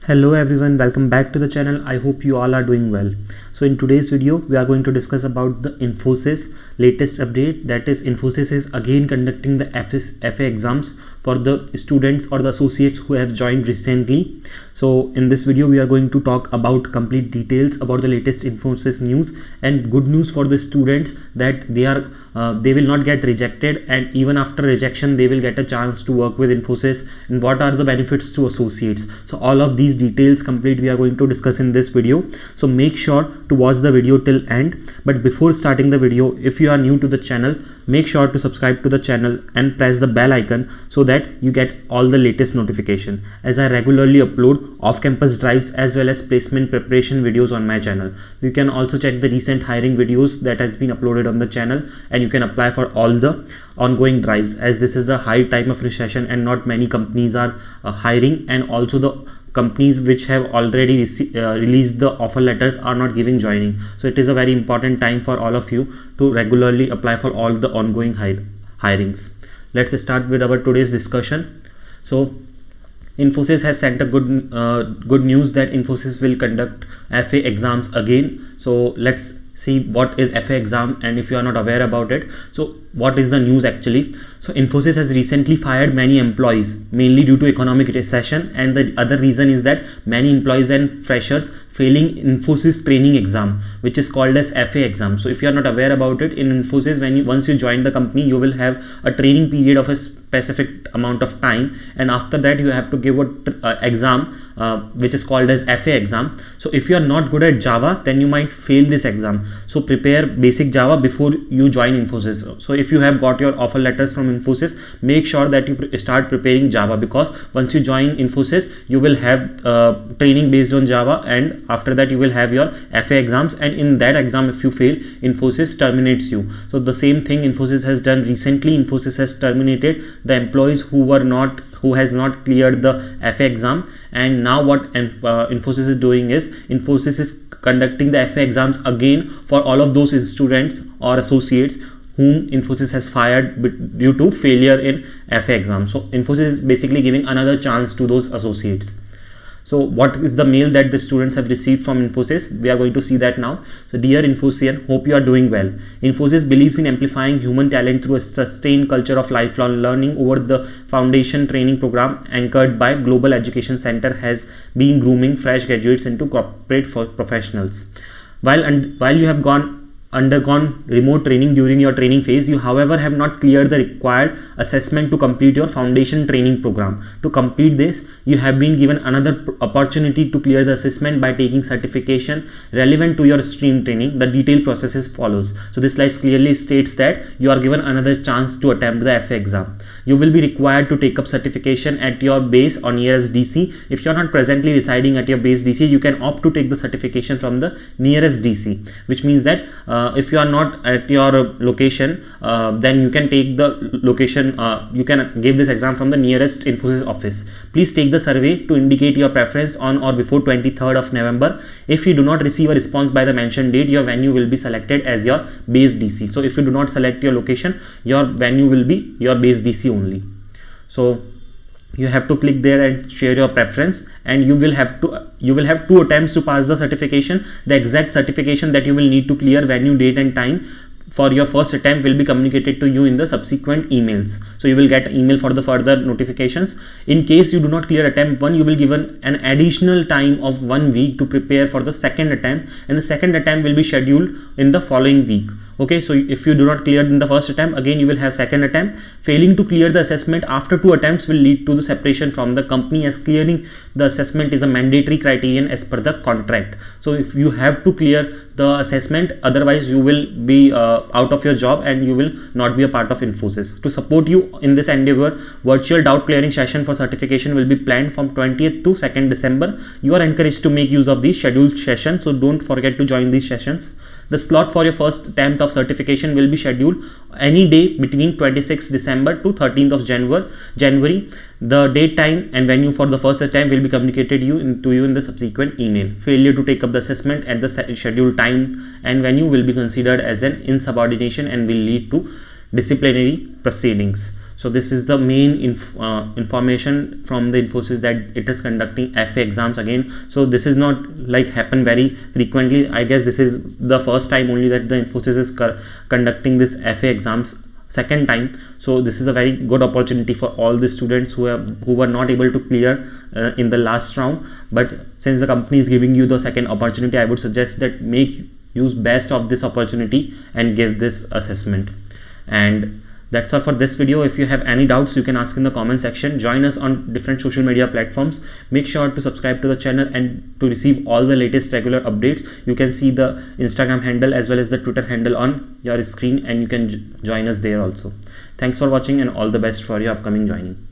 Hello everyone, welcome back to the channel. I hope you all are doing well. So in today's video we are going to discuss about the Infosys latest update, that is Infosys is again conducting the FA exams for the students or the associates who have joined recently. So in this video we are going to talk about complete details about the latest Infosys news, and good news for the students that they will not get rejected, and even after rejection they will get a chance to work with Infosys, and what are the benefits to associates. So all of these details complete we are going to discuss in this video, so make sure to watch the video till end. But before starting the video, if you are new to the channel, make sure to subscribe to the channel and press the bell icon so that you get all the latest notification, as I regularly upload off-campus drives as well as placement preparation videos on my channel. You can also check the recent hiring videos that has been uploaded on the channel, and you can apply for all the ongoing drives, as this is the high time of recession and not many companies are hiring, and also the companies which have already released the offer letters are not giving joining. So it is a very important time for all of you to regularly apply for all the ongoing hirings. Let's start with our today's discussion. So Infosys has sent a good news that Infosys will conduct FA exams again. So let's see what is FA exam, and if you are not aware about it, so what is the news actually. So Infosys has recently fired many employees, mainly due to economic recession, and the other reason is that many employees and freshers failing Infosys training exam, which is called as FA exam. So if you are not aware about it, in Infosys, once you join the company, you will have a training period of a specific amount of time, and after that you have to give a exam which is called as FA exam. So if you are not good at Java, then you might fail this exam. So prepare basic Java before you join Infosys. So if you have got your offer letters from Infosys, make sure that you start preparing Java, because once you join Infosys, you will have training based on Java, and after that you will have your FA exams, and in that exam if you fail, Infosys terminates you. So the same thing Infosys has done recently. Infosys has terminated the employees who has not cleared the FA exam, and now what Infosys is doing is Infosys is conducting the FA exams again for all of those students or associates whom Infosys has fired due to failure in FA exam. So Infosys is basically giving another chance to those associates. So what is the mail that the students have received from Infosys? We are going to see that now. So dear Infosian, hope you are doing well. Infosys believes in amplifying human talent through a sustained culture of lifelong learning. Over the foundation training program anchored by Global Education Center has been grooming fresh graduates into corporate professionals. While you have undergone remote training during your training phase, you however have not cleared the required assessment to complete your foundation training program. To complete this, you have been given another opportunity to clear the assessment by taking certification relevant to your stream training. The detailed process is follows. So this slide clearly states that you are given another chance to attempt the FA exam. You will be required to take up certification at your base or nearest DC. If you are not presently residing at your base DC, you can opt to take the certification from the nearest DC, which means that if you are not at your location, then you can take the location, you can give this exam from the nearest Infosys office. Please take the survey to indicate your preference on or before 23rd of November. If you do not receive a response by the mentioned date, your venue will be selected as your base DC. So if you do not select your location, your venue will be your base DC only. So you have to click there and share your preference, and you will have 2 attempts to pass the certification. The exact certification that you will need to clear, venue, date and time for your first attempt will be communicated to you in the subsequent emails. So you will get email for the further notifications. In case you do not clear attempt 1, you will given an additional time of 1 week to prepare for the second attempt, and the second attempt will be scheduled in the following week. Okay, so if you do not clear in the first attempt, again you will have second attempt. Failing to clear the assessment after 2 attempts will lead to the separation from the company, as clearing the assessment is a mandatory criterion as per the contract. So if you have to clear the assessment, otherwise you will be out of your job and you will not be a part of Infosys. To support you in this endeavor, virtual doubt clearing session for certification will be planned from 20th to 2nd December. You are encouraged to make use of these scheduled sessions, so don't forget to join these sessions. The slot for your first attempt of certification will be scheduled any day between 26th December to 13th of January. The date, time and venue for the first attempt will be communicated to you in the subsequent email. Failure to take up the assessment at the scheduled time and venue will be considered as an insubordination and will lead to disciplinary proceedings. So this is the main information from the Infosys, that it is conducting FA exams again. So this is not like happen very frequently. I guess this is the first time only that the Infosys is conducting this FA exams second time. So this is a very good opportunity for all the students who were not able to clear in the last round. But since the company is giving you the second opportunity, I would suggest that make use best of this opportunity and give this assessment. And that's all for this video. If you have any doubts, you can ask in the comment section. Join us on different social media platforms. Make sure to subscribe to the channel and to receive all the latest regular updates. You can see the Instagram handle as well as the Twitter handle on your screen, and you can join us there also. Thanks for watching and all the best for your upcoming joining.